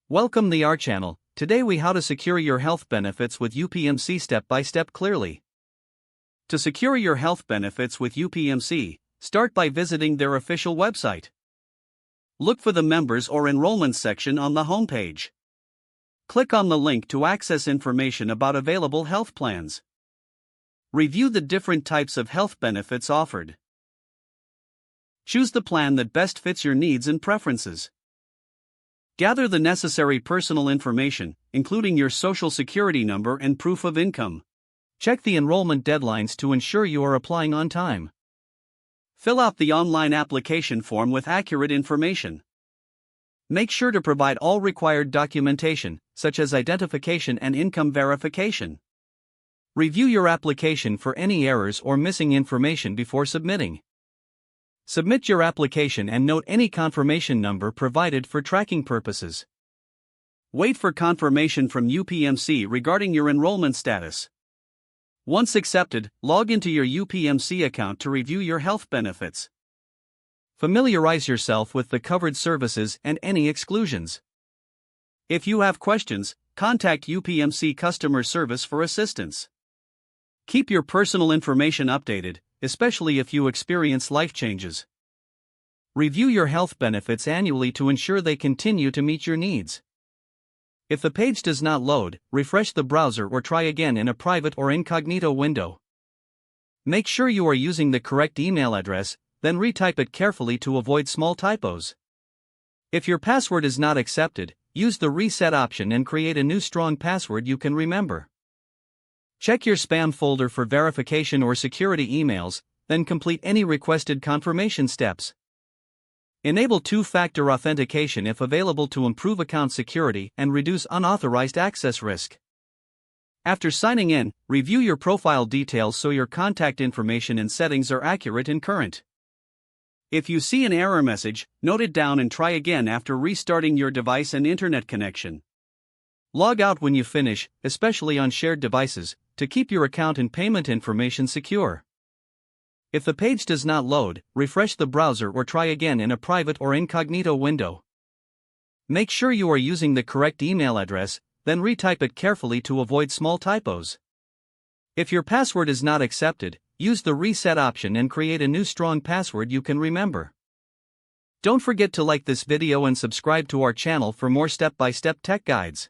Welcome to our channel. Today we how to secure your health benefits with UPMC step by step clearly. To secure your health benefits with UPMC, start by visiting their official website. Look for the members or enrollment section on the homepage. Click on the link to access information about available health plans. Review the different types of health benefits offered. Choose the plan that best fits your needs and preferences. Gather the necessary personal information, including your social security number and proof of income. Check the enrollment deadlines to ensure you are applying on time. Fill out the online application form with accurate information. Make sure to provide all required documentation, such as identification and income verification. Review your application for any errors or missing information before submitting. Submit your application and note any confirmation number provided for tracking purposes. Wait for confirmation from UPMC regarding your enrollment status. Once accepted, log into your UPMC account to review your health benefits. Familiarize yourself with the covered services and any exclusions. If you have questions, contact UPMC customer service for assistance. Keep your personal information updated, especially if you experience life changes. Review your health benefits annually to ensure they continue to meet your needs. If the page does not load, refresh the browser or try again in a private or incognito window. Make sure you are using the correct email address, then retype it carefully to avoid small typos. If your password is not accepted, use the reset option and create a new strong password you can remember. Check your spam folder for verification or security emails, then complete any requested confirmation steps. Enable two-factor authentication if available to improve account security and reduce unauthorized access risk. After signing in, review your profile details so your contact information and settings are accurate and current. If you see an error message, note it down and try again after restarting your device and internet connection. Log out when you finish, especially on shared devices, to keep your account and payment information secure. If the page does not load, refresh the browser or try again in a private or incognito window. Make sure you are using the correct email address, then retype it carefully to avoid small typos. If your password is not accepted, use the reset option and create a new strong password you can remember. Don't forget to like this video and subscribe to our channel for more step-by-step tech guides.